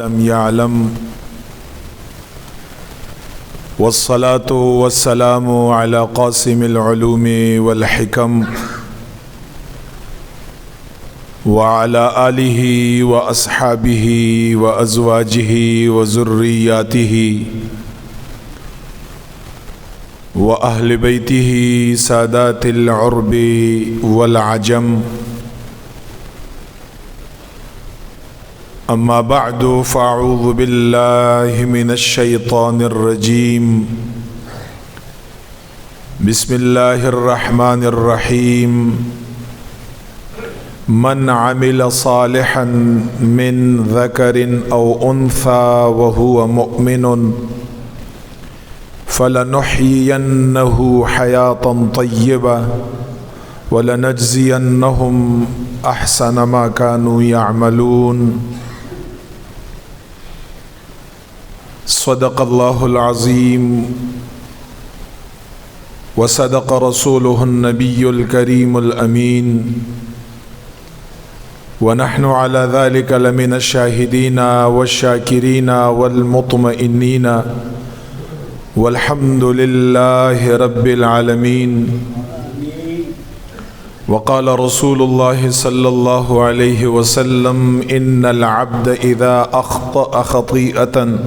लम यालम वस्सलातु वस्सलामु अला क़ासिमिल उलूमी वल हिकम व अला आलिहि व अस्हाबिहि व अज़वाजिहि व ज़ुर्रिय्यातिहि व अहलि बैतिहि सादातिल उर्बि वल अजम। अम्मा बअदु फ़अऊज़ु बिल्लाहि मिनश शैतानिर रजीम। बिस्मिल्लाहिर रहमानिर रहीम। मन अमिल सालिहन मिन ज़करिन औ उन्सा व हुवा मुअमिनुन फलनुहयियन्नहु हयातन तय्यबा व लनजज़ियन्नहुम अहसन मा कानू यअमलून। सदक़ल्लाहुल अज़ीम व सदक़ रसूलुहुन नबियुल करीमुल अमीन व नहनु अला ज़ालिका लमिनश शाहिदीना वश्शाकिरीना वल मुत्मइन्नीना वल्हम्दुलिल्लाहि रब्बिल आलमीन। वक़ाल रसूलुल्लाहि सल्लल्लाहु अलैहि वसल्लम इन्नल अब्द इज़ा अख़्तअ ख़तीअतन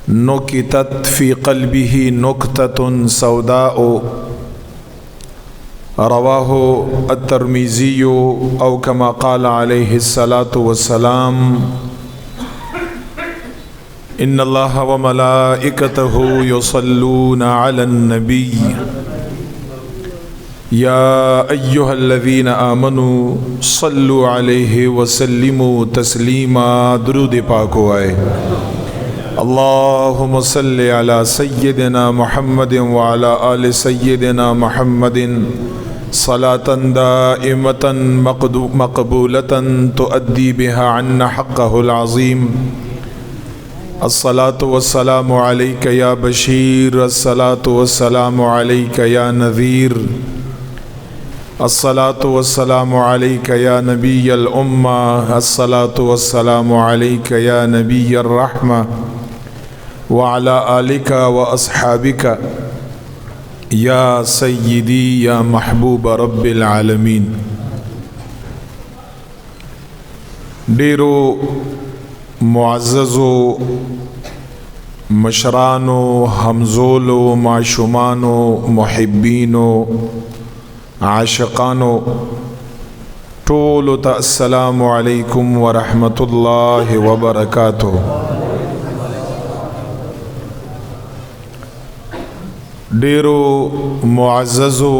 नुकितत फ़ी क़ल्बिही नुक्ततुन सौदाअ। रवाहु अत-तिर्मिज़ी औ कमा क़ाल अलैहिस्सलातु वस्सलाम। इन्नल्लाह व मलाइकतहु युसल्लूना अलन नबी या अय्युहल्लज़ीना आमनू सल्लु अलैहि वसल्लिमू तस्लीमा। दुरूद पाक हो आए। अल्लाहुम्मा सल्लि अला सय्यिदिना मुहम्मदिन व अला आलि सय्यिदिना मुहम्मदिन सलातन दाइमतन मक़बूलतन तुअद्दी बिहा अन्ना हक़्क़हुल अज़ीम। अस्सलातु वस्सलामु अलैका या बशीर, अस्सलातु वस्सलामु अलैका या नज़ीर, अस्सलातु वस्सलामु अलैका या नबिय्यल उम्मा, अस्सलातु वस्सलामु अलैका या नबिय्यर रहमा व अला आलिका व अस्हाबिका या सय्यिदी या महबूब रब्बिल आलमीन। डेरो मुअज़्ज़ज़ो मशरानो हमज़ोलो माशुमानो मुहिब्बीनो आशिक़ानो टोलो ता अस्सलामु अलैकुम व रहमतुल्लाहि व बरकातुहू। डेरो मुअज़्ज़ज़ो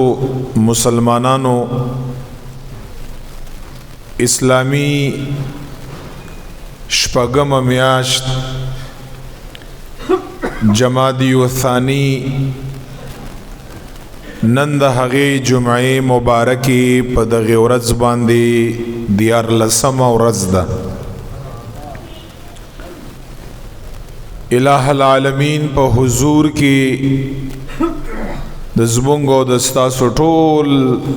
मुसलमानानो इस्लामी शपगम म्याश्त जमादियो थानी नंद हगे जुम्मे मुबारकी पदगे वरज बांदे दियार लसम वरज दा। इलाहल आलमीन प हुजूर की दज़मुंगो दस्तासो टोल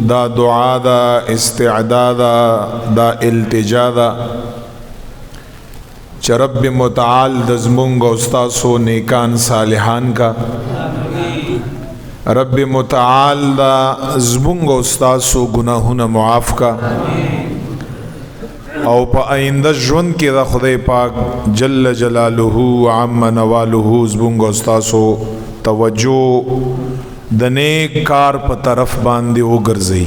दा दुआ दा इस्तिअदादा दा इल्तिजा दा च रब्ब मुतआल दज़मुंगो दस्तासो नेकान सालिहान का रब्ब मुतआल दा ज़मुंगो दस्तासो गुनाहुना मुआफ़ का औ प आइंदा ज़्वन के दा खुदे पाक जल्ल जलालुहु अम्मा नवालुहु ज़मुंगो दस्तासो तवज्जो द नेक कार प तरफ बांधे वो गर्ज़ई।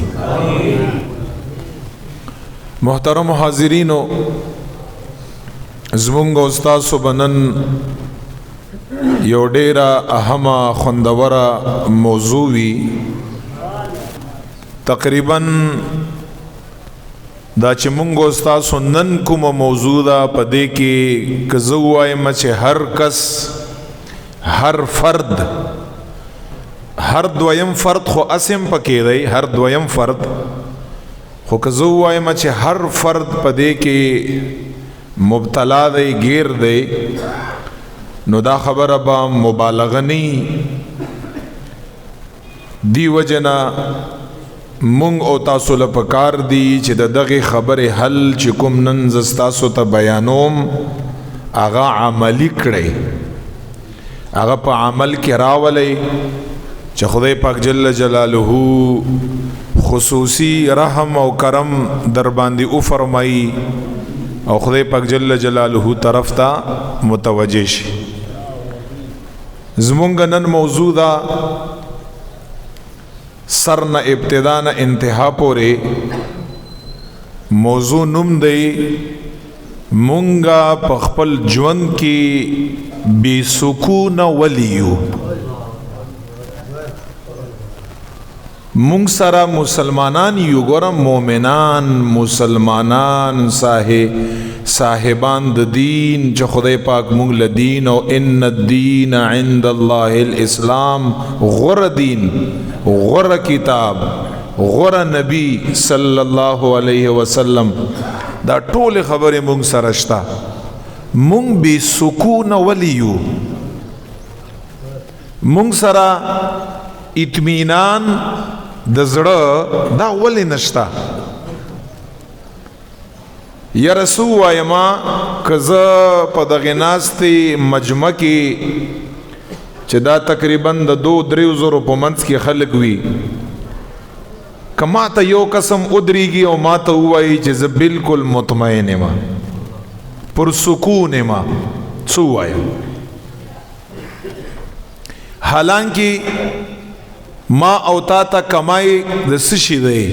मोहतरम हाज़िरीनो, ज़मुंगो उस्तासो बनन यो डेरा अहमा खुंदवरा मौजूवी तकरीबन दा चे मुंगो उस्तासो नन कुम मौजूदा पदे के कज़ुआए मचे हर कस हर फर्द हर द्वयम फ़र्द खो असम पके रही हर द्वयम फ़र्द खो कज़ुआए मचे हर फ़र्द पदे के मुब्तला दे गिर दे नुदा खबर अबा मुबालगनी दी वजना मुंग ओ तासो लपकार दी च दगे खबर हल चिकुम नन जस्तासो त बयानोम هغه عملی کړئ، هغه په عمل کې راولئ چې خدای پاک جل جلاله خصوصي رحم او کرم در باندې او فرمایي او خدای پاک جل جلاله طرف ته متوجه شي. زمونږ نن موضوع دا سر نه ابتدا نه انتها پورې موضوع نوم دی مونږه په خپل ژوند کې بې سکونه ولیو. مونږ سره مسلمانان یو، ګورم مومنان مسلمانان صاحبان د دین چې خدای پاک مونږ له دین او ان الدین عند الله الاسلام غره دین غره کتاب غره نبی صلی الله علیه وسلم دا ټول خبرې مونږ سره شته. مونږ بې سکونه ولیو، مونږ سره اطمینان د زړه دا ولې نشته. یا رسول وایما که زه په دغې ناستې مجمع کې چې دا تقریبا د 2-3 زرو په منځ کې خلک وي، که ما ته یو قسم ودرېږي او ما ته ووایي چې زه بالکل مطمئن یم پرسکون یم، څه ووایم؟ حالانکه ما او تا ته کمای د څه شي دی،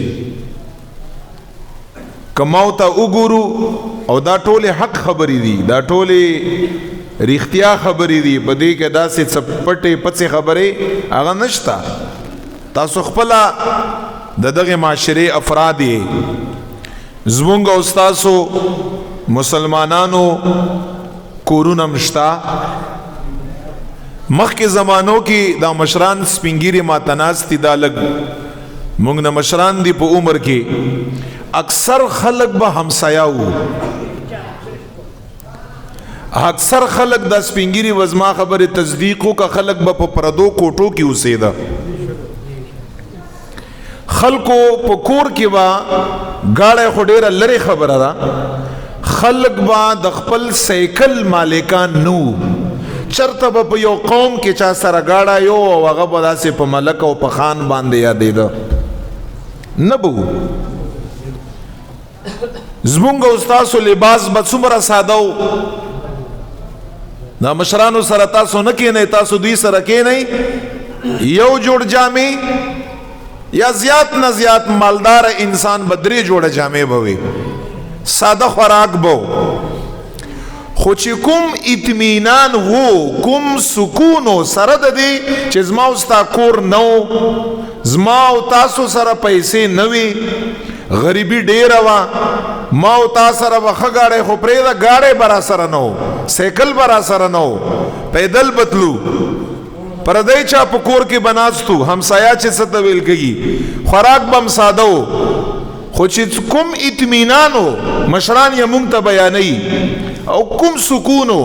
کماو ته وګورو او دا ټولې حق خبرې دي، دا ټولې رښتیا خبرې دي، په دې کې داسې څه پټې پڅې خبرې هغه نشته. تاسو خپله د دغې معاشرې افراد یې، زمونږ او ستاسو مسلمانانو کورونه هم شته. مخکې زمانو کې دا مشران سپینګیري ماتناستي دا لږ مونږ نه مشران دي په عمر کې، اکثر خلق به همسایه وو، اکثر خلق دا سپینګیري وزما خبره تصدیق وکړه، خلق به په پردو کوټو کې اوسېده. خلکو په کور کې به ګاړی خو ډېره لرې خبره ده، خلق به د خپل سایکل مالکان نو چرته به په یو قوم کې چا سره گاډه یو او هغه به داسې په ملک او په خان باندې یادېده نه به. زمونږ او ستاسو لباس به څومره ساده و، دا مشرانو سره تاسو نه کېنئ، تاسو دوی سره کېنئ، یو جوړ جامې یا زیات نه زیات مالدار انسان به 3 جوړه جامې به وي، ساده خوراک به. خو چې کوم اطمینان وو، کوم سکون سره د دې چې زما او ستا کور نه و، زما او تاسو سره پیسې نه وي، غریبي ډېره وه، ما او تا سره به ښه ګاډی خو پرېږده ګاډی به را سره نه و، سایکل به را سره نه و، پیدل به تلو، پردی چا په کور کې به ناستو، همسایه چې څه ته ویل کېږي، خوراک به هم ساده و. خو چې کوم اطمینان و مشران یې مونږ ته بیانوي، او کوم سکونو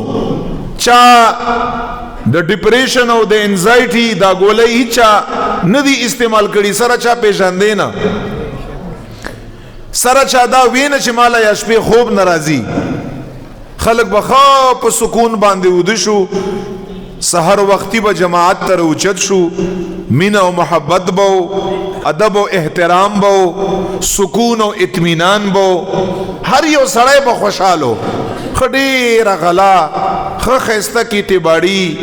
چا د ډپریشن او د انزایټي دا ګولۍ هیچا نه دی استعمال کړي، سره چا پیژاندې نه، سره چا دا وینه چې مالا یا شپې خوب نه راځي، خلک به ښه په سکون باندې وده شو، سحر وختي به جماعت ته راوچت شو، مینه او محبت به ادب او احترام به سکون او اطمینان به، هر یو سړی به خوشحالو، ښه ډېره غلا، ښه ښایسته کیټې باړي،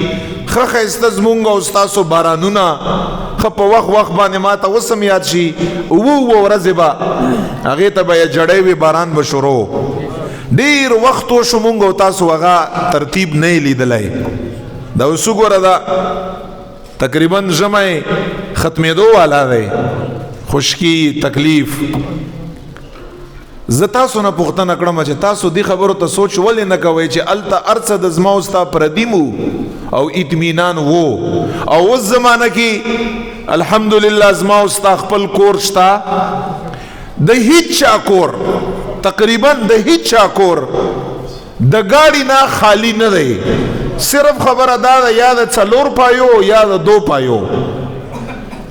ښه ښایسته زمونږ او ستاسو بارانونه، ښه په وخت باندې ما ته اوس هم یاد شي 7 ورځې به هغې ته به یې جړی وي، باران به شروع، ډېر وخت وشو مونږ او تاسو هغه ترتیب نه یې لیدلی. دا اوس وګوره دا تقریبا ژمی ختمېدو والا دی، خشکي تکلیف. زه تاسو نه پوښتنه کړم چې تاسو دې خبرو ته سوچ ولې نه کوئ چې هلته هر څه د زما او ستا پردیم او اطمینان وو، او اوس زمانه کې الحمدلله زما او ستا خپل کور شته، د هیچ چا کور، تقریبا د هیچ چا کور د ګاډي نه خالی نه دی، صرف خبره دا ده یا د 4 پایو یا د 2 پایو،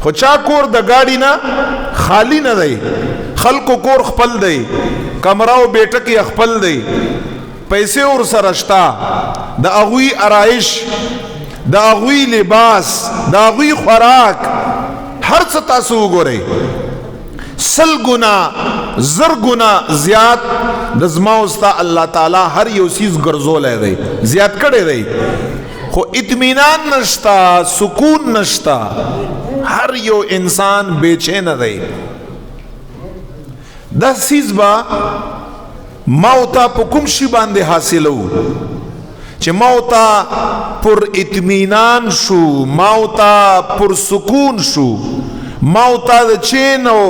خو چا کور د ګاډي نه خالی نه دی، خلکو کور خپل دی، کمره او بیٹکی خپل دی، پیسې ور سره شتا، د هغوی آرایش، د هغوی لباس، د هغوی خوراک، هر څه تاسو وګورئ 100 ګنا 1000 ګنا زیات د زما او ستا الله تعالی هر یو چیز ګرځولی دی، زیات کړی دی، خو اطمینان نشتا، سکون نشتا، هر یو انسان بیچینه دی. دا چیز با ما او تا په کوم شي باندې حاصلو چې ما او تا پر اطمینان شو، ما او تا پر سکون شو، ما او تا د چین او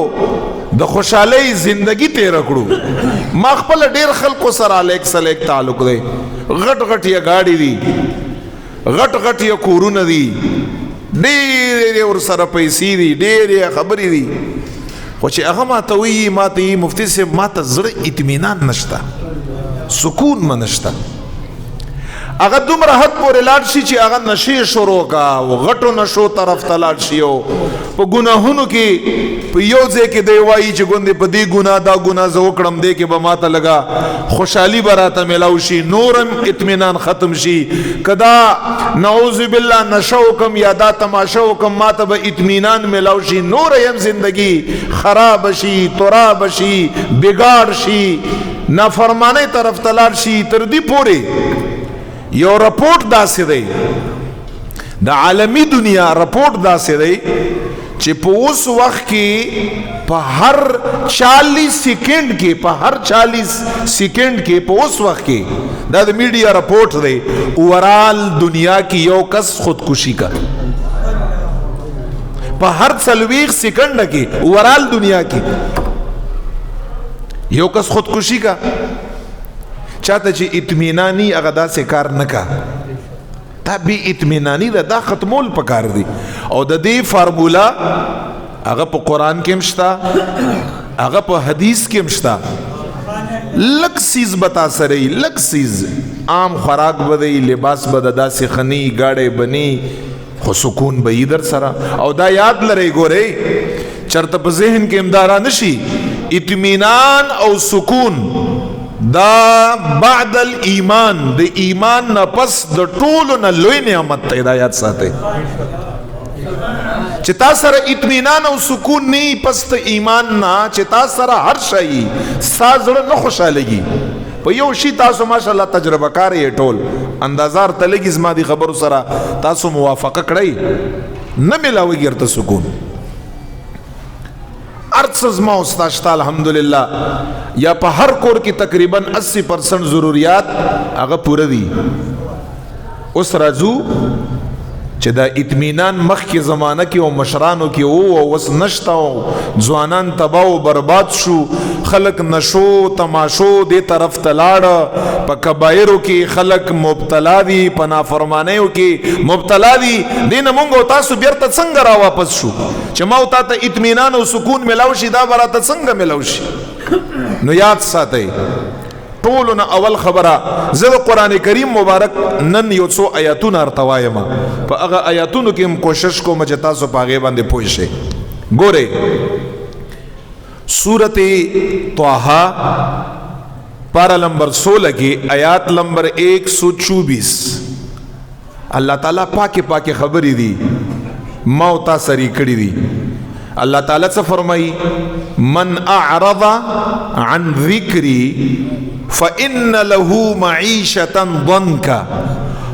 د خوشحالۍ زندگی تیر کړو. ما خپل ډیر خلکو سره الیک سلیک تعلق دی، غټ غټ یا گاڑی دی، غټ غټ یا کورونه دي، ډېر ور سره پیسې دي، ډېر خبرې دي، خو چې هغه ما ته وایي ما ته مفتي صاحب ما ته زړه اطمینان نشته، سکون ما نشته. هغه دومره حد پورې لاړ شي چې هغه نشې شروع کا او غټو نشو طرف ته لاړ شي او په ګناهونو کې په یو ځای کې دی وایي چې ګوندې په دې ګناه دا ګناه زه وکړم، دې کې به ما ته لږه خوشحالي به راته میلاو شي، نورم اطمینان ختم شي. که دا نعوذ بالله نشه وکم یا دا تماشه وکم ما ته به اطمینان میلاو شي، نور یم زندگی خراب شي، تراب شي، بگاڑ شي، نافرمانی طرف ته لاړ شي. تر دې پورې یو رپورٹ داسې دی، د عالمی دنیا رپورٹ داسې دی چې په اوس وخت کې په هر 40 سیکنډ کې په اوس وخت کې دا د میډیا رپورٹ دی، اوورال دنیا کې یو کس خودکشي کا، په هر 40 سیکنډ کې اوورال دنیا کې یو کس خودکشي کا. چاته چې اطمینانی هغه داسې کار نه کا، دا بی اطمینانی دا ختمول پکار دی. او د دې فارمولا هغه په قرآن کې مشتا، هغه په حدیث کې مشتا. لک سیز بتا سره، لک سیز عام خوراک بدی، لباس بد داسې خنی، گاڑی بنی، خو سکون به در سره. او دا یاد لرئ ګورئ چرته په ذهن کې امدارا نشي، اطمینان او سکون دا بعد الایمان، د ایمان نه پس د ټولو نه لوی نعمت ته هدایت ساتي. چې تا سره اطمینان او سکون نه پس ته ایمان نه، چې تا سره هر شی ستا زړه نه خوشحالېږي. په یو شي تاسو ماشاءالله تجربه کار یې ټول اندازار ته لګي، زما دي خبرو سره تاسو موافقه کړئ نه ملاوي ګرته سکون. ارڅ ما استاشتا الحمدلله یا په هر کور کې تقریبا 80% ضرورت هغه پوره دي. اوس راځو چې دا اطمینان مخکې زمانه کې او مشرانو کې او اوس نشته، او ځوانان تباہ او برباد شو، خلق نشو تماشو دې طرف ته لاړه، په کبایرو کې خلق مبتلا دي، په نافرمانیو کې مبتلا دي. دې نه مونږ او تاسو بیرته څنګه را واپس شو چې ما او تا ته اطمینان او سکون ملاو شي؟ دا به راته څنګه ملاو شي؟ نو یاد ساتئ ټولو نه اول خبره، زه د قرآن کریم مبارک نن یو څو آیاتونه درته وایم، په هغه آیاتونو کې هم کوشش کوم چې تاسو په هغې باندې پوه شئ. ګورئ سورت طه پارا نمبر 16 کې آیات نمبر 124 اللہ تعالیٰ پاکے پاکے خبری دی موتا سری کڑی دی. اللہ تعالیٰ سے فرمائی من اعرض عن ذکری فإن له معیشة ضنکا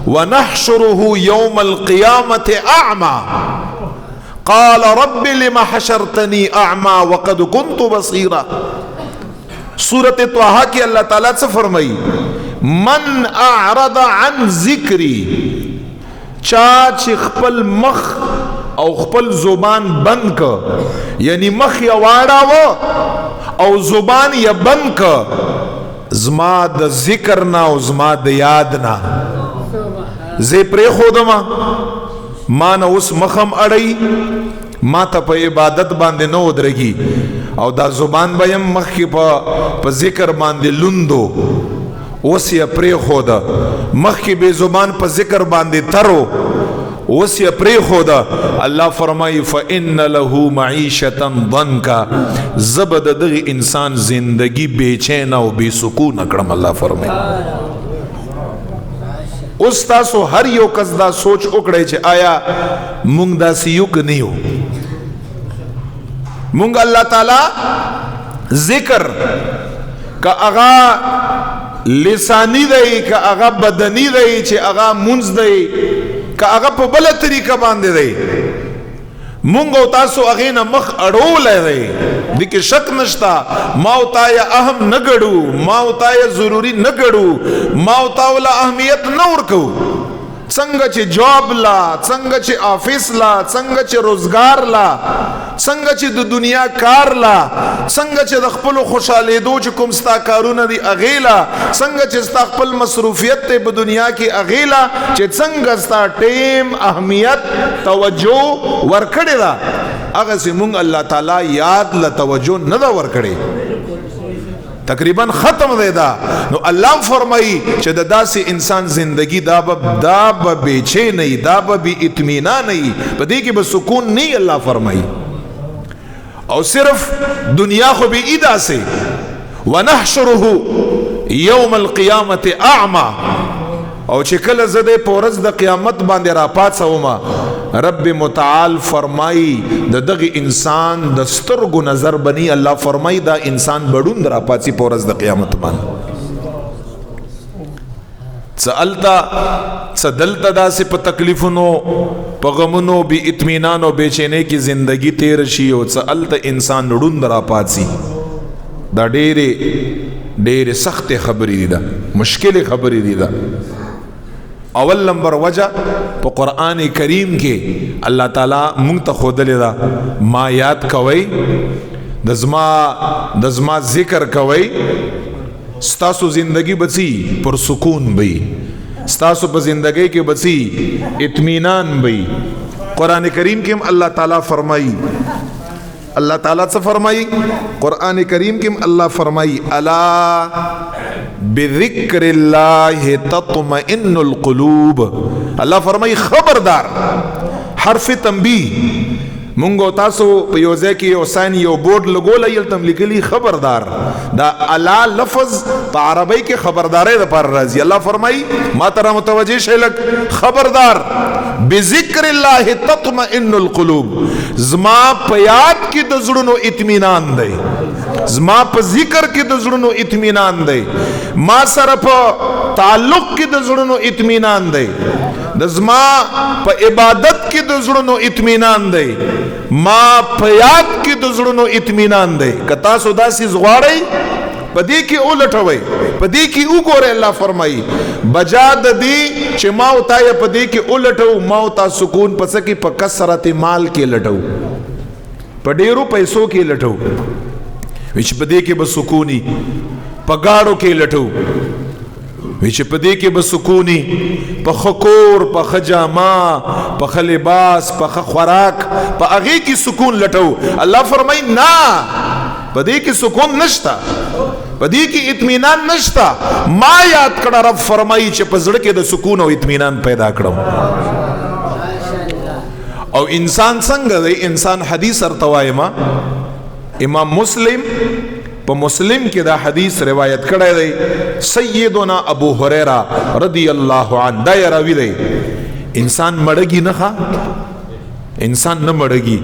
ونحشره يوم القيامة أعمى قال رب لما حشرتنی اعمى وقد كنت بصیرا. سورت طه کی اللہ تعالیٰ سے فرمائی من اعرض عن ذکری، چاچ خپل مخ او خپل زبان بند کا، یعنی مخ یا واڑا و او زبان یا بند کا زما د ذکر نا او زما د یاد نا، زی پری خودما ما نا اس مخم اڑی، ما تا پا عبادت باندے نو درگی، او دا زبان بایم مخ کی پا ذکر باندے لندو، اس یا پری خودا مخ کی بے زبان پا ذکر باندے ترو، اوس یې پرېښوده. الله فرمایي فإن له معیشة ضنکا، زه به د دغه انسان زندگی بېچینه او بې سکونه کړم. الله فرمایي اوس تاسو هر یو کس دا سوچ وکړئ چې آیا مونږ داسې یو که نه یو؟ مونږ الله تعالی ذکر که هغه لسانی دی که هغه بدنی دی چې هغه مونځ دی که هغه په بله طریقه باندې دی، مونږ او تاسو هغې نه مخ اړولی دی، دې کې شک نشته. ما او تا یې اهم نه ګڼو، ما او تا یې ضروري نه ګڼو، ما او تا وله اهمیت نه ورکوو. څنګه چې جاب لا، څنګه چې آفیس لا، څنګه چې روزګار لا، څنګه چې د دنیا کار لا، څنګه چې د خپلو خوشحالېدو چې کوم ستا کارونه دي هغې لا، څنګه چې ستا خپل مصروفیت دی په دنیا کې هغې لا، چې څنګه ستا ټیم اهمیت توجه ورکړې ده، هغسې مونږ الله تعالی یاد له توجه نه ده ورکړې، تقریبا ختم دی دا. نو الله فرمایي چې د داسې انسان زندگی دا به بېچین نه وي، دا به بې اطمینان نه وي، په دې کې به سکون نه وي. الله فرمایي او صرف دنیا خو به ای داسې ونحشره یوم القیامت اعما، او چې کله زه دی په ورځ د قیامت باندې راپاڅومه، رب متعال فرمائی د دغه انسان د سترګو نظر بنی. الله فرمائی دا انسان بڑون در اپاچی پورز د قیامت مان سألتا سدلتا دا سے پا تکلیفنو پا غمنو بی اطمینانو بے چینے کی زندگی تیر شیو. سألتا انسان نڑون در اپاچی دا ډېر سخت خبری دی دا، مشکل خبری دی دا. اول نمبر وجہ پا قرآن کریم کے اللہ تعالی مونږ ته خودلی دا ما یاد کوئی دزما ذکر کوئی، ستاسو زندگی بچی پر سکون بئی، ستاسو پا زندگی کے بچی اطمینان بئی. قرآن کریم کے اللہ تعالی فرمائی، اللہ تعالیٰ سے فرمائی قرآن کریم کے اللہ فرمائی الا بذکر اللہ تطمئن القلوب. اللہ فرمائی خبردار، حرف تنبیہ. مونږ تاسو په یو ځای کې یو ساین یو بورډ لګولی، هلته م لیکلي خبردار. دا الا لفظ په عربی کې خبرداری دپاره راځي. الله فرمایي ما ته را متوجه شئ لږ، خبردار بذکر الله تطمئن القلوب، زما په یاد کې د زړونو اطمینان دی، زما په ذکر کې د زړونو اطمینان دی، ما سره په تعلق کې د زړونو اطمینان دی، د زما په عبادت کې د زړونو اطمینان دی، ما په یاد کې د زړونو اطمینان دی. که تاسو داسې غواړئ په دې کې ولټوئ، په دې کې وګورئ. الله فرمایي بجا د دې چې ما او تا یې په دې کې ولټو، ما او تا سکون په څه کې؟ په کثرت مال کې لټو، په ډېرو پیسو کې لټو، چې په دې کې به سکونی، په گاڑو کې لټو چې په دې کې به سکونی، په خکور، په خجاما، په خلباس، په خوراک، په هغې کې سکون لټو. الله فرمایي نه، په دې کې سکون نشتا، په دې کې اطمینان نشتا. ما یاد کړه رب فرمایي چې په زړه کې د سکون او اطمینان پیدا کړم. او انسان څنګه دی؟ انسان حدیث ورته وایم، امام مسلم په مسلم کې دا حدیث روایت کړی دی، سیدنا ابو هریرہ رضی اللہ عنہ دا یې راوی دی. انسان مړږي نه ښه، انسان نه مړږي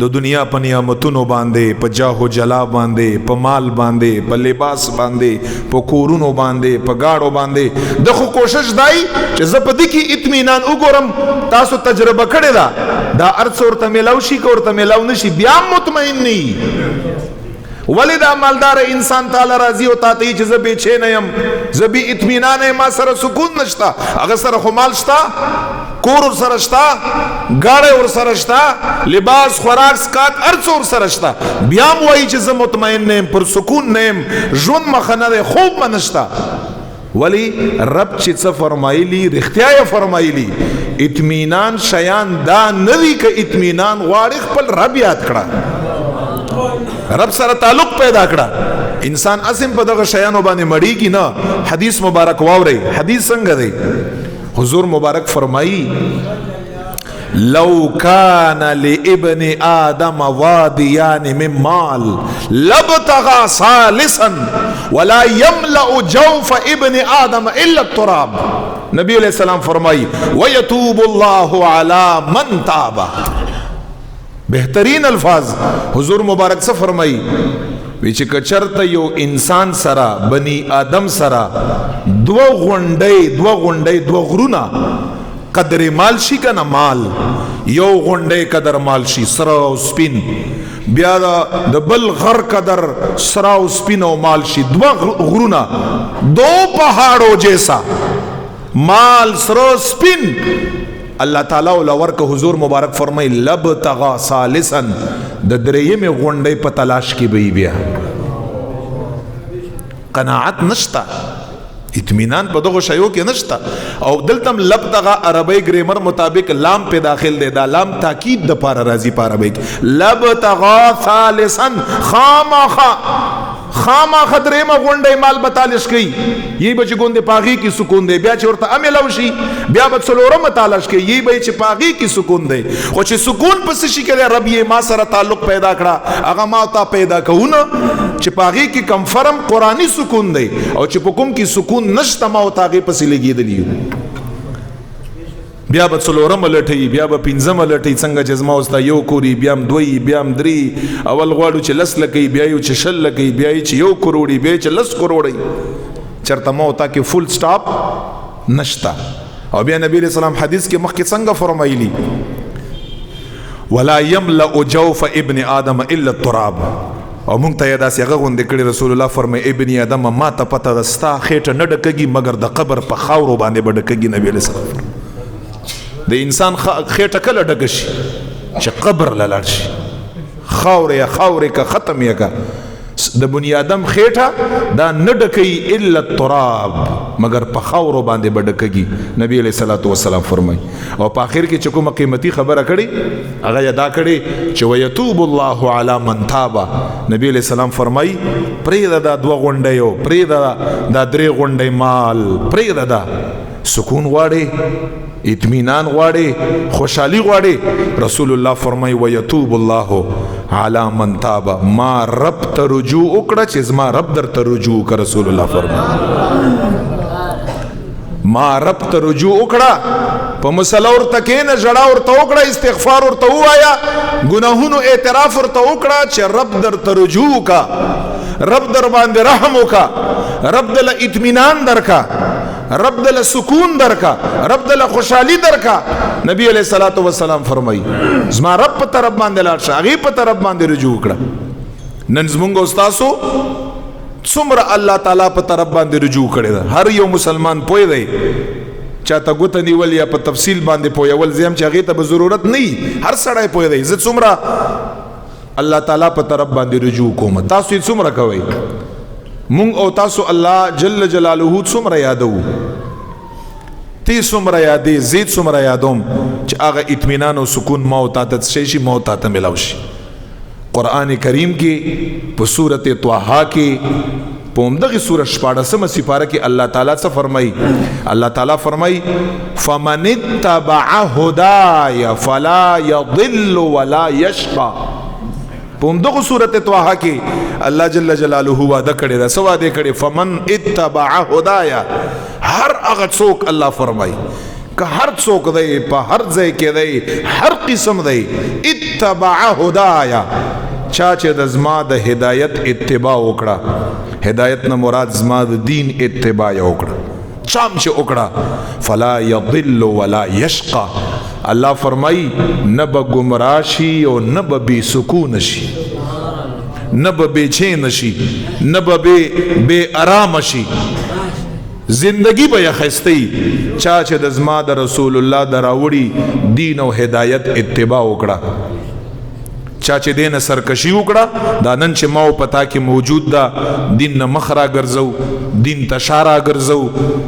د دنیا په نعمتونو باندې، په جاه و جلا باندې، په مال باندې، په لباس باندې، په کورونو باندې، په گاڑو باندې. د خو کوشش دای چې زه په دې کې اطمینان وګورم. تاسو تجربه کړې ده دا ارڅ ورته میلاو شي که ورته میلاو نشي بیا مطمئن نی. ولی دا مالدار انسان تعالی راضی ہوتا تی چې زه بېچین یم، زه بې اطمینان یم، ما سره سکون نشته. هغه سره خو مال شته، کور ورسره شته، ګاډی ورسره شته، لباس، خوراک، سکاک، هر څه ورسره شته، بیا هم وایي چې زه مطمئن نه یم، پر سکون نه یم، ژوند مخه نه دی، خوب به نشته. ولی رب چې څه فرمایلی رښتیا یې فرمایلی. اطمینان شیان دا نه دي که اطمینان غواړي خپل رب یاد کړه، رب سره تعلق پیدا کړه. انسان اسم په دغه شیانو باندې مړیږي نه. حدیث مبارک واورئ، حدیث څنګه دی؟ حضور مبارک فرمایي لو كان لابن آدم واديان من مال لابتغى ثالثا ولا يملأ جوف ابن آدم الا التراب. نبی علیہ السلام فرمائی وَيَتُوبُ اللَّهُ عَلَى مَنْ تَابَ. بہترین الفاظ حضور مبارک سے فرمائی ویچ کچرت یو انسان سرا بنی آدم سرا دو غنڈے دو غرونا قدر مال شی کنا مال یو غنڈے قدر مال شی سرا و سپین بیا دا بل غر قدر سرا و سپین و مال شی دو غرونا دو پہاڑوں جیسا مال سرا و سپین اللہ تعالیٰ ولور کا حضور مبارک فرمائی لبتغا ثالثا د دریم غونډې په تلاش کې به بیا قناعت نشتا اطمینان په دغه شیو کې نشتا. او دلتم لبتغا عربی گریمر مطابق لام په داخل دی دا لام تاکید د پاره راضی په عربی لبتغا ثالثا خاما خدریم غونډې مال بتالش کی یی بچ ګوندې پاغي کی سکون دی بیا چې ورته عملو شي بیا به څلورم تالش کی یی به چې پاغي کی سکون دی خو چې سکون پس شي کړي رب یې ما سره تعلق پیدا کړه هغه ما تا پیدا کوونه چې پاغي کی کم فرم قرآنی سکون دی او چې پکوم کی سکون نشته ما او تاغي پس لګیدلی بیا به څلورم لټي بیا به پنځم لټي څنګه چې زما اوستا یو کوري بیا هم دوی بیا هم درې اول غواړو چې لس لکې بیا یو چې شل لکې بیا چې یو کروڑي بیا چې لس کروڑي چرته مو تا کې فل سٹاپ نشتا. او بیا نبی علیہ السلام حدیث کې مخکې څنګه فرمایلی ولا يملأ جوف ابن آدم الا التراب. او مونږ ته دا څنګه غوندې کړي رسول الله فرمای ابن آدم ما ته پته دستا خېټه نه ډکږي مگر د قبر په خاورو باندې بډکږي. نبی علیہ السلام د انسان خېټه کله ډکه شي چې قبر لاړ شي خاورې کا ختم یې کا د بنی آدم خېټه دا نه ډکې الا التراب مگر په خاورو باندې بډکږي. نبی علیہ الصلوۃ والسلام فرمای او په اخر کې چې کومه قیمتي خبره کړي هغه ادا کړي چې ويتوب الله علی من تاب. نبی علیہ السلام فرمای پرې دا دوه غونډې پرې دا درې غونډې مال پرې دا سکون غواړي اطمینان غواړي خوشحالی غواړي رسول الله فرمای ويتوب الله علی من تاب. ما رب ته رجوع وکړه چې زما رب در ته رجوع وکړه. رسول الله فرمای ما رب ته رجوع وکړه په مسله ورته کېنه ژړا ورته وکړه استغفار ورته ووایا ګناهونو اعتراف ورته وکړه چې رب در ته رجوع وکړه رب در باندې رحم وکړه رب دل اطمینان درکا رب دل سکون درکا رب دل خوشحالی درکا. نبی علیہ الصلوۃ والسلام فرمائی زما رب په طرف باندې لاړ شه هغه په طرف باندې رجوع کړه. نن زمونږ استادو څومره الله تعالی په طرف باندې رجوع کړي دا هر یو مسلمان پوي دی چاته ګوت نیول یا په تفصیل باندې پوي ول زم چې هغه ته ضرورت نه هر سړی پوي دی زه څومره الله تعالی په طرف باندې رجوع کوم تاسو یې څومره کوي مونږ او تاسو الله جل جلاله څومره یادو تی څومره یادې زید څومره یادوم چې هغه اطمینان او سکون ما او تاسو شي ما او تاسو ملاوي شي. قرآن کریم کې په سورۃ طه کې په همدغه سورۃ 14 سپاره کې الله تعالی څه فرمایي الله تعالی فرمایي فمن اتبع هداي فلا يضل ولا يشقى. په همدغه سورۃ طه کې الله جل جلاله وعده کړی دا سوا دې کړی فمن اتبع هدايا هر هغه څوک الله فرمایي که هر څوک دی په هر ځای کې دی هر قسم دی اتبع هدايا چا چې د زما د هدایت اتباع وکړه هدایت نه مراد زما د دین اتباع وکړه چام چې وکړه فلا يضل ولا يشقى. الله فرمایي نه به گمراه شي او نه به بے سکون شي نه به بے چین شي نه به بے آرام شي زندگی به خستی چا چې د زما د رسول الله دراوړي دین او هدایت اتباع وکړه چا چې دین سرکشي وکړه دا نن چې ما او پتا کې موجود دا دین نه مخ را ګرځو دین تشارا ګرځو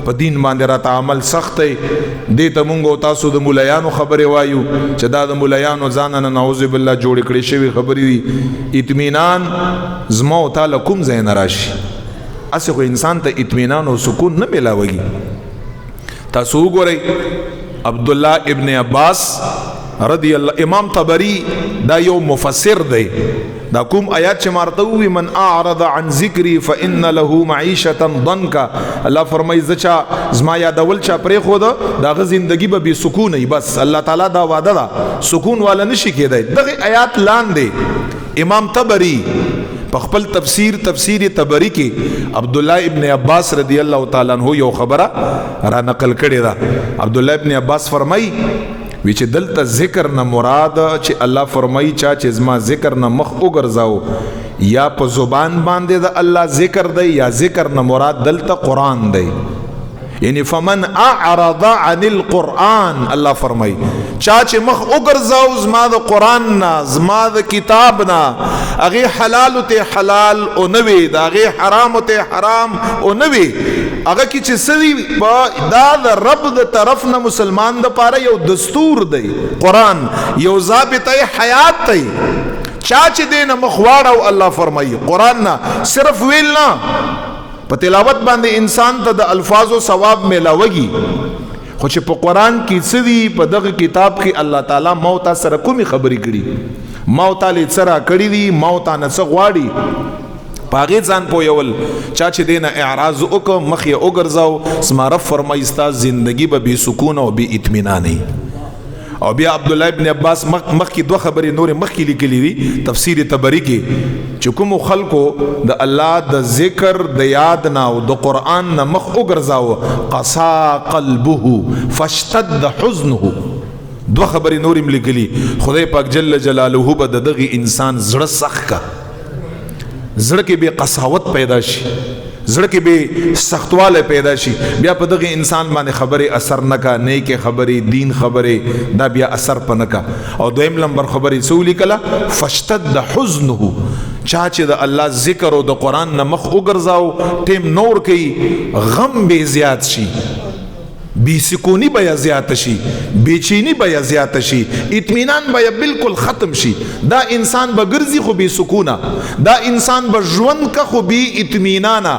په دین باندې را تعامل سخت دی دې ته مونږ او تاسو د مولایانو خبره وایو چې دا د مولایانو ځان نه نعوذ بالله جوړ کړي شوی خبرې دي. اطمینان زما او تعالی کوم ځای نه راشي اسه خو انسان ته اطمینان او سکون نه ملاوي. تاسو وګورئ عبد الله ابن عباس رضی الله. امام طبری دا یو مفسر دی، دا کوم آیات چې مارته وی من اعرض عن ذکری فان له معیشة ضنکا، الله فرمای زچا زما یادول چا پرې خو دا غ زندگی به بے سکون ای. بس الله تعالی دا وعده دا سکون والا نشي کېدای. دغه آیات لاندې امام طبری په خپل تفسیر طبری کې عبد الله ابن عباس رضی الله تعالی عنہ یو خبره را نقل کړي دا. عبد الله ابن عباس فرمای وی چې دلته ذکر نه مراد چې الله فرمای چا چې زما ذکر نه مخ وګرځاو یا په زبان باندې د الله ذکر دی یا ذکر نه مراد دلته قرآن دی. یعنی فمن اعرض عن القرآن، الله فرمای چا چې مخ وګرځاو زما د قرآن نه زما د کتاب نه، هغه حلال ته حلال او نوی دا هغه حرام ته حرام او نوی، هغه کی چې سوي دا د رب د طرف نه مسلمان د پاره یو دستور دی، قرآن یو ضابطه حیات دی. چا چې دین مخواړو الله فرمایي قرآن نه صرف ویل نه، په تلاوت باندې انسان ته د الفاظو ثواب ملاوږي، خو چې په قرآن کې څه دي په دغه کتاب کې الله تعالی موت سره کومې خبرې کړي، موت علی سره کړي دي، موت نه څه غواړي پاغه ځان پویول. چا چې دینه اعراض وکړ مخ یې وګرځاو سما رب فرمایي ستا زندگی به بے سکون او بے اطمینان. او بیا عبد الله ابن عباس مخ کی دوه خبرې نور مخ کی لیکلې دي تفسیر طبری کې چې کوم خلکو د الله د ذکر د یاد نه او د قران نه مخ وګرځاو قسا قلبه فاشتد حزنه. دوه خبرې نور لیکلې خدای پاک جل جلاله به دغه انسان زړه سخت کا، زړه کې به قساوت پیدا شي، زړه کې به سختواله پیدا شي، بیا په دغه انسان باندې خبره اثر نکا، نیک خبره دین خبره دا بیا اثر پنکا. او دویم نمبر خبره سولی کلا فشتد حزنه، چا چې د الله ذکر او د قران نه مخ وګرځاو ټیم نور کوي غم به زیات شي، بی سکونی بیا زیات شي، بی چینی بیا زیات شي، اطمینان بیا بالکل ختم شي. دا انسان به ګرځي خو بی سکونه، دا انسان به ژوند کا خو بی اطمینانا،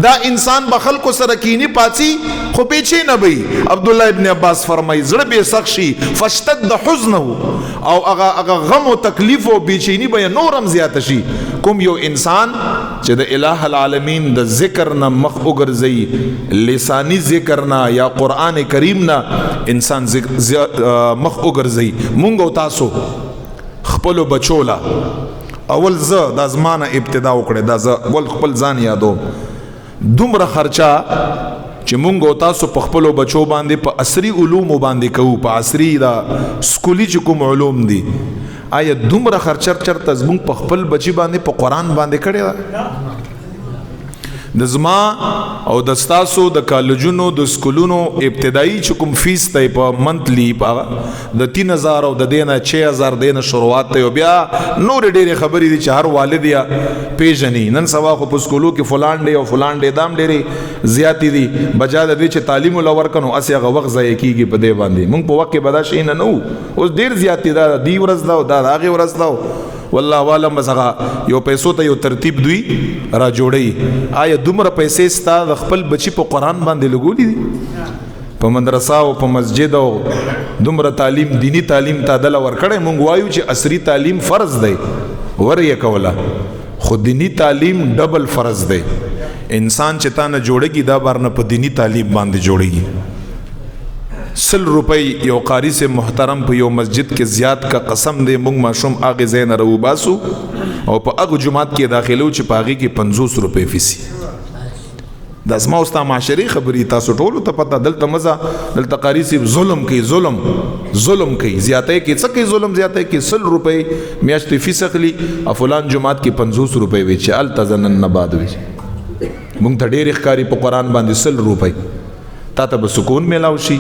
دا انسان به خلکو سره کینی پاڅي خو پیچې نه وي. عبد الله ابن عباس فرمای زړه به سخت شي فشتد حزنه، او هغه غم او تکلیف او بی چینی بیا نورم زیات شي. کوم یو انسان چې د الٰه العالمین د ذکر نه مخ وګرځي، لسانی ذکر نه یا قرآن کریم نه انسان مخ وګرځي. مونږ او تاسو خپل بچولا اول ز د ازمانه ابتدا وکړه، دا ز ول خپل ځان یادو دومره خرچا چې مونږ او تاسو په خپل بچو باندې په عصري علوم باندې کوو، په عصري دا سکولي چې کوم علوم دي، آیا دومره خرچر تزمون په خپل بچی باندې په قرآن باندې کړی دا؟ د زما او د ستاسو د کالجونو د سکولونو ابتدایي چې کوم فیس دی په منتلی د 3000 او د دینه 6000 دینه شروعات ته، بیا نور ډېرې خبرې دي چې هر والد یا پیژني. نن سبا خو په سکولو کې فلان دی او فلان دی دام ډېرې زیاتې دي، بجا د دې چې تعلیم ولور کنو اسې هغه وخت ضایع کیږي په دې باندې. موږ په وخت کې بدا شي نه اوس ډېر زیاتې دا دی ورځ دا او دا هغه ورځ دا والله عالم بسغه یو پیسو ته یو ترتیب دوی را جوړي. آیا دومره پیسې ستا د خپل بچی په قرآن باندې لګولې دي؟ په مدرسه او په مسجد او دومره تعلیم دینی تعلیم تا دل ورکړې. مونږ وایو چې عصري تعلیم فرض دی ورې کوله، خو دینی تعلیم ډبل فرض دی. انسان چې تا نه جوړېږي دا بار نه په دینی تعلیم باندې جوړېږي. 100 روپۍ یو قاری سے محترم په یو مسجد کې زیات کا قسم دے مونږ ماشوم اغه زین رو باسو او په اغه جمعات کې داخلو چې پاغي کې 50 روپۍ فیسی. د اسما اوستا معاشري خبري تاسو ټول ته پته دلته مزه دلته قاری سے ظلم کوي، ظلم کوي، زیاتې کې څه کوي، ظلم زیاتې کې 100 روپۍ میاشتې فیس اخلي، فلان جمعات کې 50 روپۍ وی چې ال تزنن نه بعد وی. مونږ ته ډېر ښکاری په قرآن باندې 100 روپۍ تا ته به سکون میلاو شي،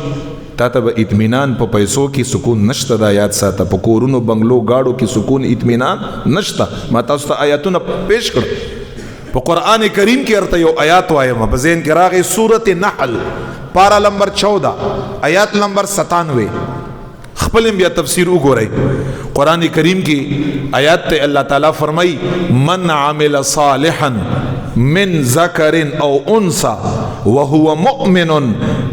تا ته به اطمینان. په پیسو کې سکون نشته، دا یاد ساته. په کورونو بنگلو گاڑو کې سکون اطمینان نشته. ما تاسو ته آیاتونه پیش کړ په قرآن کریم کې. ارته یو آیات وایم په ذهن کې راغی، سورۃ نحل پارا نمبر 14 آیات نمبر 97. خپل بیا تفسیر وګورئ. قرآن کریم کې آیات ته الله تعالی فرمای من عمل صالحا من ذکر او انثى وهو مؤمن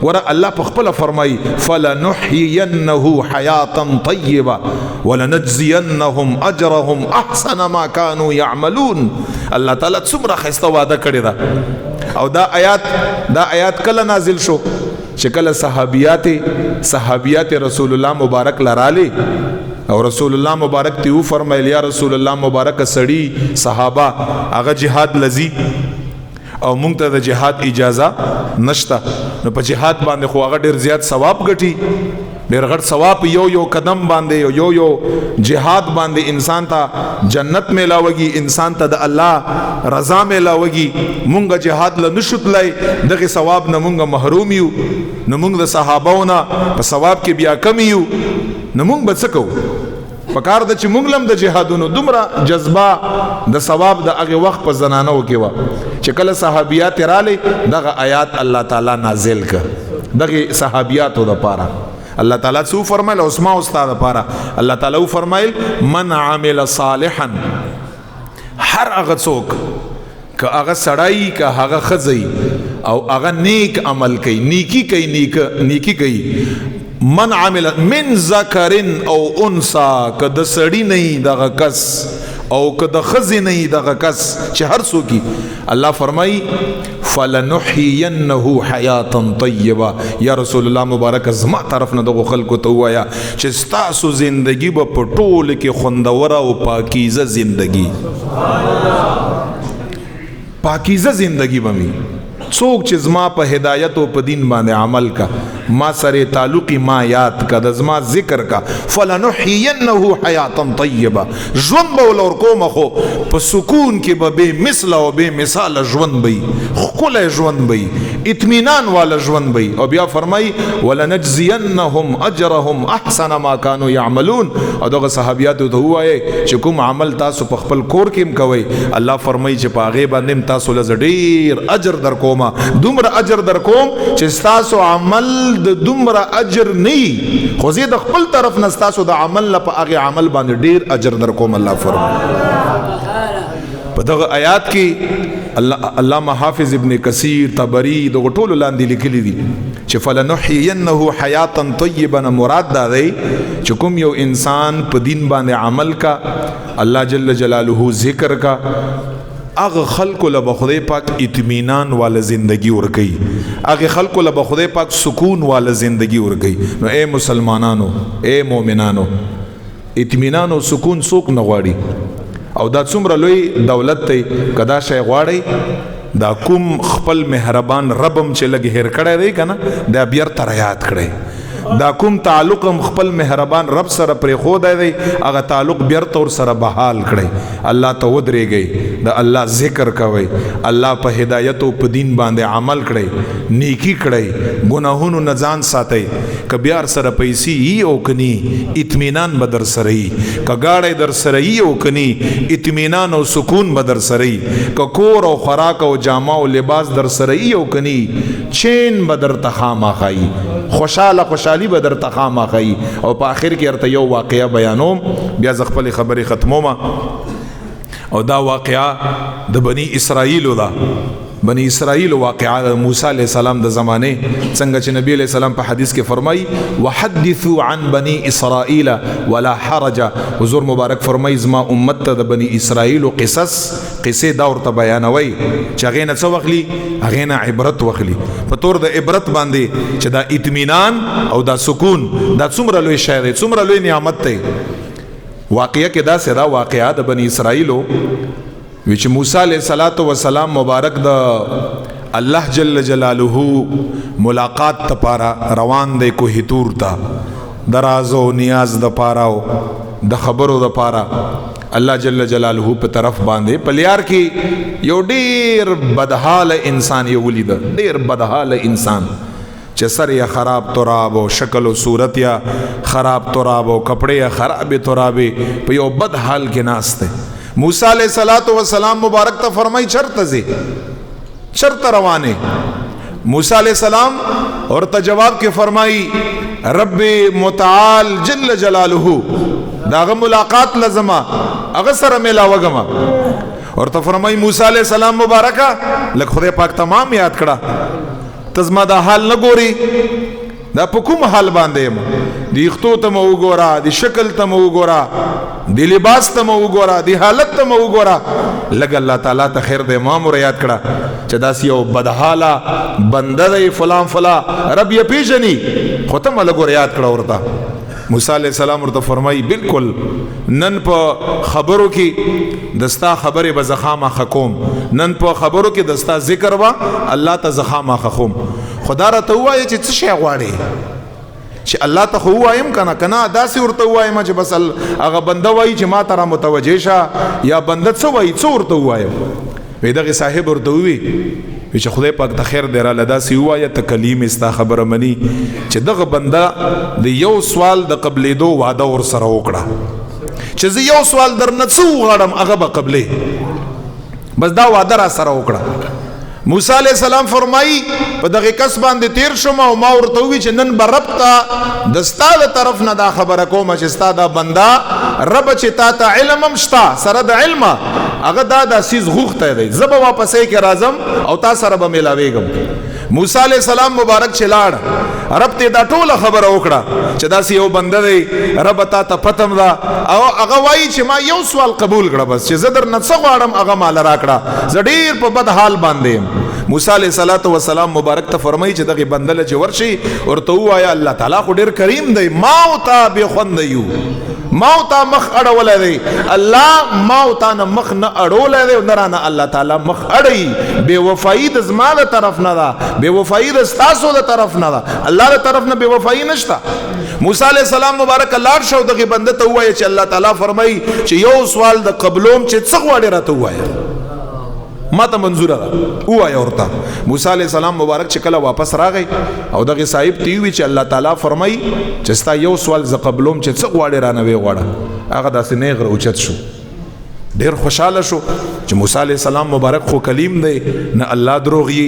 ور الله په خپل فرمای فلنحيينه حياة طيبة ولنجزينهم اجرهم احسن ما كانوا يعملون. الله تعالی څومره خسته وعده کړی دا. او دا آیات کله نازل شو چې کله صحابیات رسول الله مبارک لراله او رسول الله مبارک ته فرمایل یا رسول الله مبارک سړی صحابه هغه جهاد لذي او مونږ ته د جهاد اجازه نشته نو په جهاد باندې خو هغه ډیر زیات ثواب ګټي ډیر غټ ثواب یو قدم باندې یو جهاد باندې انسان ته جنت ملاوږي انسان ته د الله رضا ملاوږي مونږ جهاد له نشوتلای دغه ثواب نه مونږ محروم یو نو مونږ د صحابهونو په ثواب کې بیا کم یو نو مونږ به څه کوو پکار د چې مونږ لم د جهادونو دومره جذبه د ثواب د هغه وخت په زنانو کې و چې کله صحابیات رااله دغه آیات الله تعالی نازل ک دغه صحابیاتو د پاره الله تعالی څو فرمایل او اسماء استاد لپاره الله تعالی فرمایل من عمل صالحا هر هغه څوک که هغه سړی که هغه خزی او هغه نیک عمل کوي نیکی کوي من عمل من ذکر او انثى که د سړی نه دغه کس او که د خزی نه دغه کس چې هر څوک الله فرمای فلنحيينه حياة طيبة. یا رسول الله مبارک زما طرف نه دغه خلکو ته وایا چې تاسو زندگی به په ټول کې خوندور او پاکیزه زندگی پاکیزه زندگی بمی څوک چې زما په هدایت او په دین باندې عمل کا ما سره تعلق ما یاد کا د زما ذکر کا فلنحيينه حیاتا طیبه ژوند به ولور کوم خو په سکون کې به مثل او به مثال ژوند به خپل ژوند به اطمینان والا ژوند به. او بیا فرمای ولنجزينهم اجرهم احسن ما كانوا يعملون. او دغه صحابیات ته وایي چې کوم عمل تاسو په خپل کور کې کوي الله فرمای چې په هغه باندې تاسو له ډیر اجر در کوم دومره اجر در کوم چې تاسو عمل د دومره اجر نه خو زه د خپل طرف نه تاسو د عمل په هغه عمل باندې ډیر اجر در کوم. الله فرمایي په دغه آیات کې علامه حافظ ابن کثیر طبری دغه ټول لاندې لیکلي دي چې فلنحيينه حیاتا طیبا مراد دا دی چې کوم یو انسان په دین باندې عمل کا الله جل جلاله ذکر کا اغه خلق له بخدای پاک اطمینان والا زندگی ورگئی اغه خلق له بخدای پاک سکون والا زندگی ورگئی. نو اے مسلمانانو اے مومنانو اطمینان او سکون څوک نه غواړي او دا څومره لوی دولت ته کدا شي غواړي دا کوم خپل مهربان ربم چې لګ هر کړه دی کنه دا بیر تر یاد کړي دا کوم تعلق خپل مهربان رب سره پرې خو دی هغه تعلق بیر تور سره بحال کړي الله ته ودرېږي د الله ذکر کوي الله په هدایت او په دین باندې عمل کړي نیکی کړي ګناهونو نه ځان ساتي ک بیا سره پیسې او کني اطمینان بدر سره ک گاړې در سره او کني اطمینان او سکون بدر سره ک کور او خوراک او جامه او لباس در سره او کني چین بدر تخامه خای خوشحالی بدر تخامه خای. او په اخر کې ارته یو واقعیا بیانوم بیا ز خپل خبرې ختموم. او دا واقعا د بنی اسرائیل دا بنی اسرائیل واقعا موسی علیہ السلام د زمانه څنګه چې نبی علیہ السلام په حدیث کې فرمای وحدثوا عن بني اسرائیل ولا حرج. حضور مبارک فرمای زما امت ته د بنی اسرائیل قصې دا ورته بیانوي چې هغه نه څه وخلی هغه نه عبرت وخلی په تور د عبرت باندې چې دا اطمینان او دا سکون دا څومره لوی شی دی څومره لوی نعمت دی. واقعیا کې دا سره واقعا د بنی اسرائیلو وچ موسی علیہ الصلوۃ والسلام مبارک د الله جل جلاله ملاقات ته پارا روان دی کوه تور تا درازو نیاز د پاراو د خبرو د پارا الله جل جلاله په طرف باندې پلیار کې یو ډیر بدحال انسان یو ولید ډیر بدحال انسان چې سر یا خراب تراب او شکل او صورت یا خراب تراب او کپڑے یا خراب تراب په یو بد حال کې ناشته. موسی علیہ الصلوۃ والسلام مبارک ته فرمای چرته روانه. موسی علیہ السلام اور ته جواب کې فرمای رب متعال جل جلاله داغه ملاقات لزما هغه سره ملا وګما. اور ته فرمای موسی علیہ السلام مبارکہ لکه خدای پاک تمام یاد کړه ته زما دا حال نه ګورې دا په کوم حال باندې یم د اختو ته مو وګوره د شکل ته مو وګوره د لباس ته مو وګوره د حالت ته مو وګوره لږ الله تعالی ته خیر د ما مو یاد کړه چې داسې یو بدحاله بنده دی فلان فلا رب یې پیژني خو ته مله ګوره یاد کړه ورته موسی علیہ السلام ورته فرمایي بالکل نن په خبرو کې دستا خبرې به زخامه خکوم نن په خبرو کې دستا ذکر وا الله ته زخامه خخوم خدا را ته وایي چې څه شی غواړي چې الله ته خو وایم کنه داسې ورته وایم چې بس هغه بنده وایي چې ما ته را متوجه شه یا بنده څه وایي څه ورته وایم وی دغه صاحب ورته وی چې خدای پاک ته خیر دی را لداسې ووایه ته کلیم ستا خبره مني چې دغه بنده د یو سوال د قبلېدو وعده ورسره وکړه چې زه یو سوال درنه څه وغواړم هغه به قبلې بس دا وعده را سره وکړه موسی علیہ السلام فرمایي په دغه کس باندې تیر شوم او ما ورته وی چې نن به رب ته د ستا د طرف نه دا خبره کوم چې ستا دا بنده رب چې تا ته علم هم شته سره د علمه هغه دا سیز غوښتی دی زه به واپسې کې راځم او تا سره به میلاویږم موسی علیہ السلام مبارک چې لاړ رب ته دا ټوله خبره وکړه چې داسې یو بنده دی رب تا ته پتم ده او هغه وایي چې ما یو سوال قبول کړه بس چې زه درنه څه غواړم هغه ماله راکړه زه ډېر په بد حال باندې یم موسی علیہ السلام مبارک ته فرمایي چې دغه بنده له چې ورشي ورته ووایه الله تعالی خو ډېر کریم دی ما او تا بې خونده یو ما او تا مخ اړولی دی الله ما او تا نه مخ نه اړولی دی نه رانه الله تعالی مخ اړوي بې وفایي د زما د طرف نه ده بې وفایي د ستاسو د طرف نه ده الله د طرف نه بې وفایي نشته موسی علیہ السلام مبارک لاړ شو دغه بنده ته ووایه چې الله تعالی فرمایي چې یو سوال د قبلوم چې څه غواړې راته ووایه ما ته منظوره ده ووایه ورته موسی علیہ السلام مبارک چې کله واپس راغی او دغه صاحب ته وی چې الله تعالی فرمایي چې ستا یو سوال ز قبلوم چې څه غواړې رانه وی غواړه هغه داسې نیغ اوچت شو ډیر خوشاله شو چې موسی علیہ السلام مبارک خو کلیم دی نه الله دروغي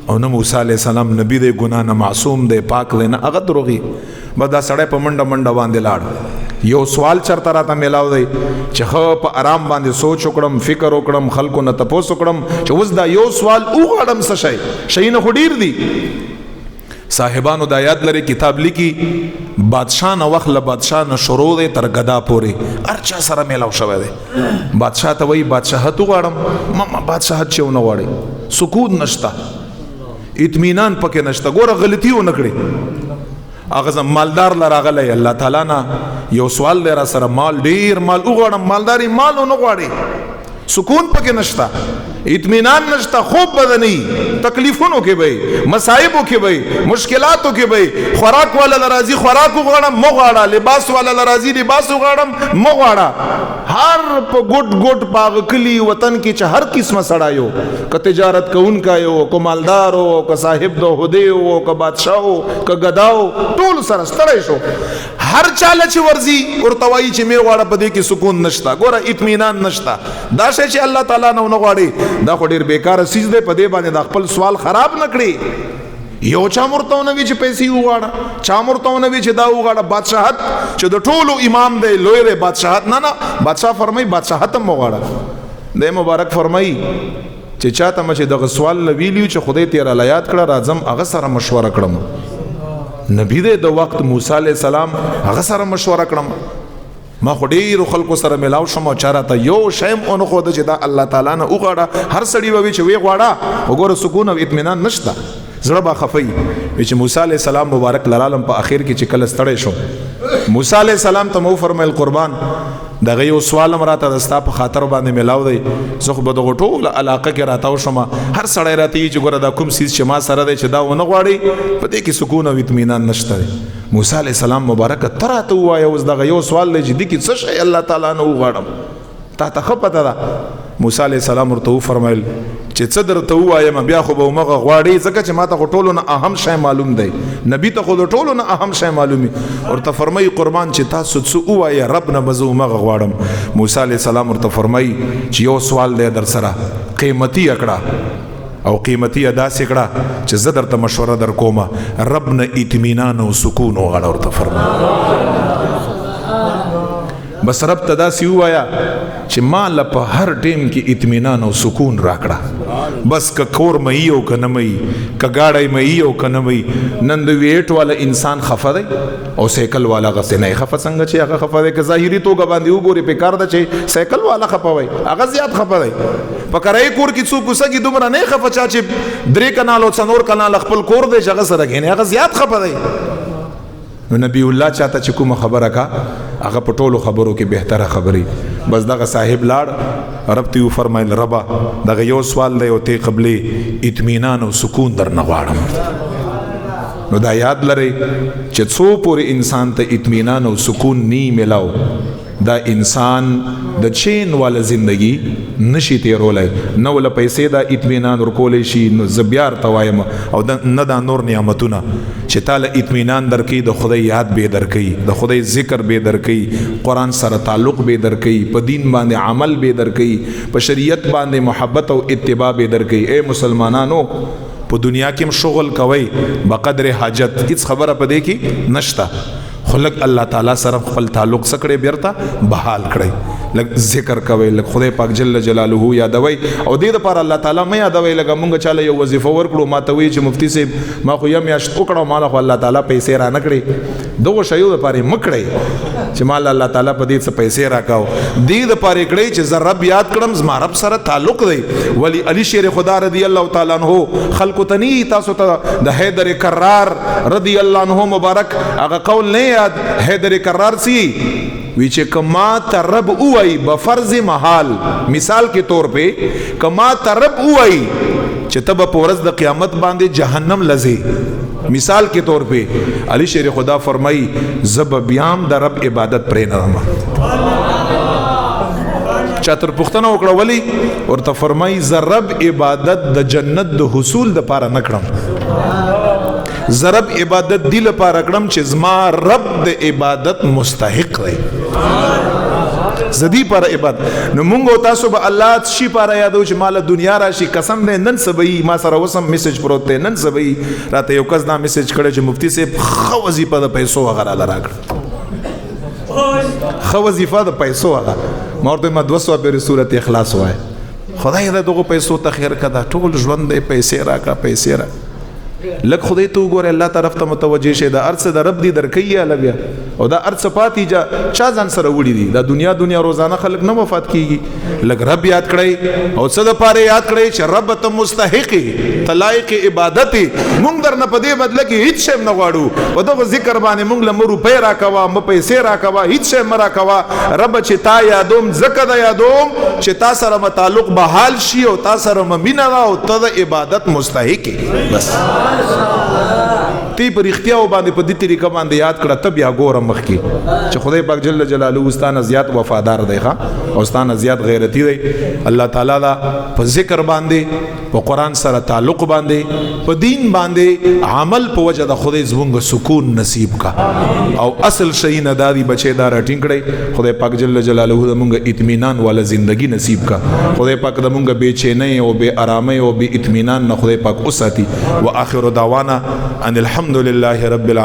او نه موسی علیہ السلام نبی دی ګناه نه معصوم دی پاک دی نه هغه دروغي بس دا سړی په منډه منډه باندې لاړ یو سوال چرته راته میلاو دی چې خو په آرام باندې سوچ وکړم فکر وکړم خلکو نه تپوس وکړم چې اوس دا یو سوال وغواړم څه شی نه خو ډیر دي صاحبانو دا یاد لري کتاب لیکي بادشاہ نه وخت له بادشاہ نه شروع دی تر غدا پورې هر چا سره میلاو شوی دی بادشاہ ته وایي بادشاهت وغواړم ما بادشاهت چې ونه غواړي سکون نشته اطمینان پکې نشته ګوره غلطي ونه کړي هغه مالدار لراغلی الله تعالی نه یو سوال دی را سره مال ډیر مال وغواړم مالداري مال ونه غواړي سکون پکې نشته اطمینان نشته خوب بدنی تکلیفونو کې به مصائبو کې به مشکلاتو کې به خوراک والا لرازي خوراک وغواړم مغواړه لباس والا لرازي لباس وغواړم مغواړه هر په ګډ ګډ باغ کلی وطن کې چې هر قسمه سړایو که تجارت کوونکا یو که مالدار او که صاحب د عہدې او که بادشاہ او که غداو ټول سره ستړی شو هر چاله چې ورزي ورته وایي چې مې غواړه په دې کې سکون نشته ګوره اطمینان نشته دا شی چې الله تعالی نه غواړي دا خو ډیر بیکاره سیز دی په دې باندې د خپل سوال خراب نه کړي یو چا مرته ونه وی چې پیسې وغواړه چا مرته ونه وی چې دا وغواړه بادشاہت چې د ټولو امام دی لوی دی بادشاہت نه بادشاہ فرمایي بادشاہت هم وغواړه د مبارک فرمایي چې چاته مچ دغه سوال ویلیو چې خدای تیر یاد کړه راځم هغه سره مشوره کړم نبی دی د وخت موسی علیہ السلام هغه سره مشوره کړم ما خو ډیرو خلکو سره ملاو شم او چاراته یو شیم اون خو د چې دا الله تعالی نه وغواړه هر سړی ووي چې وی غواړه وګوره سکون او اطمینان نشته زړه با خفي چې موسی علیہ السلام مبارک لالم په اخر کې چې کله ستړی شو موسی علیہ السلام ته مو فرمایل قربان دغه یو سوال مراته د ستا په خاطر باندې ملاو دی زه خو به دغه ټول علاقه کې راتاو شم هر سړی راته چې ګوره دا کوم سیز چې ما سره دی چې دا ونه غواړي په دې کې سکون او اطمینان نشته موسی علیہ السلام مبارک ته راته ووایه اوس دغه یو سوال دی چې دې کې څه شی الله تعالی نه وغواړم تا ته ښه پته ده موسی علیہ السلام ورته وفرمایل چې څه درته ووایم بیا خو به همغه غواړي ځکه چې ما ته خو ټولو نه اهم شی معلوم دی نبي ته خو د ټولو نه اهم شی معلومي ورته فرمایي قربان چې تاسو څه ووایه رب نه به زه همغه غواړم موسی علیہ السلام ورته فرمایي چې یو سوال دی در سره قیمتي کړه او قیمتي داسې کړه چې زه درته مشوره در کومه رب نه اطمینان او سکون وغواړه ورته فرمایي بس رب ته داسې ووایه چې مال په هر ټیم کې اطمینان او سکون راکړه. بس که کور مئی او که نه مئی، که ګاډی مئی او که نه مئی. نن د ویټ والا انسان خفه دی او سایکل والا غسې نه خفه. څنګه چې هغه خفه دی که ظاهري توګه باندې وګوري په کار ده چې سایکل والا خفه وي، هغه زیات خفه دی. په کرایي کور کې څوک اوسېږي دومره نه خفه چا چې 3 کنال او 4 کنال خپل کور دی چې هغه سره کښېني، هغه زیات خفه دی. نو نبی الله چاته چې کومه خبره کا هغه په ټولو خبرو کې بهتره خبرې. بس دغه صاحب لاړ، رب ته فرمایل ربا دغه یو سوال دی او ته قبلې اطمینان او سکون درنه غواړم. نو دا یاد لرئ چې څو پورې انسان ته اطمینان او سکون نی ملاو، دا انسان د چین والا زندگی نشي تیرولای. نو له پیسې دا اطمینان ورکولی شي. نو زه بیا ورته وایم او نه دا نور نعمتونه چې تاله اطمینان درکوي، د خدای یاد به درکوي، د خدای ذکر به درکوي، قرآن سره تعلق به درکوي، په دین باندې عمل به درکوي، په شریعت باندې محبت او اتباع به درکوي. اے مسلمانانو په دنیا کې هم شغل کوي بقدر حاجت، هیڅ خبره په دې کې نشته. خلق الله تعالی سره خپل تعلق سکړي بیرته بحال کړي، لکه ذکر کوي، لکه خدای پاک جل جلاله یادوي. او دې لپاره الله تعالی مې یادوي. لکه مونږ چاله یو وظیفه ورکړو، ما ته وی چې مفتی صاحب ما خو یم میاشت وکړو، مال خو الله تعالی پیسې را نکړي. دغه شیو لپاره مکړي چې مال الله تعالی په دې څه پیسې راکاو. دې لپاره کړي چې زه رب یاد کړم، زما رب سره تعلق دی. ولی علی شیر خدا رضی الله تعالی عنہ خلق تنی تاسو ته د حیدر کرار رضی الله عنہ مبارک هغه قول نه یاد. حیدر کرار سی وی چې کما ترب اوئی بفرض محال، مثال کے طور پہ کما ترب اوئی چې تب پورز د قیامت باندې جہنم لزی، مثال کے طور پہ علی شیر خدا فرمائی زب بیام د رب عبادت پرې نه چاتر پختنه وکړه. ولی ورته فرمائی ز رب عبادت د جنت د حصول د پاره نکړم، زرب عبادت دی لپاره کړم چې زما رب د عبادت مستحق دی، زدی پر عبادت. نو مونږ تاسو به الله شي پر یادو چې مال دنیا راشي. قسم دې نن سبي ما سره وسم میسج پروت دی، نن سبي راته یو کس دا میسج کړی چې مفتی صاحب خو وظیفه د پیسو وغیرہ راکړه، خو وظیفه د پیسو هغه ما ورته ما 200 په صورت اخلاص وای. خدای دې دغه پیسو ته خیر کړه، ټول ژوند دې پیسې راکا پیسې را لک خدای ته وګوره، الله طرف ته متوجه شه. دا ارث د رب دی درکې یا لبیا او دا ارث پاتې جا چا ځان سره وړي دي. دا دنیا روزانه خلک نه وفات کیږي. لک رب یاد کړئ او څه د پاره یاد کړئ چې رب ته مستحقي تلایق عبادت. مونږ درنه په دې بدله کې هیڅ شی نه غواړو، په دغه ذکر باندې مونږ له مرو پې راکوا، م پیسې راکوا، هیڅ شی مرا کوا. رب چې تا یادوم زکه دا یادوم چې تا سره متعلق بحال شي او تا سره ممینا او ته د عبادت مستحقي. بس تی پر اختیاو باندې په دې طریقه باندې یاد کړه، تب یا ګورم مخ کې چې خدای پاک جل جلاله واستانه زیات وفادار دی ښا او ستانه زیات غیرتی دی. الله تعالی دا په ذکر باندې، په قرآن سره تعلق باندې، په دین باندې عمل په وجه د خدای زمونږ سکون نصیب کا. او اصل شي نه دادی بچی دا راټینګ کړي. خدای پاک جل جلاله زمونږ اطمینان والا زندگی نصیب کا. خدای پاک زمونږ بے چینی او بے آرامي او بے اطمینان نه خدای پاک وساتي. واخر دعوانا ان الحمد لله رب العالمين.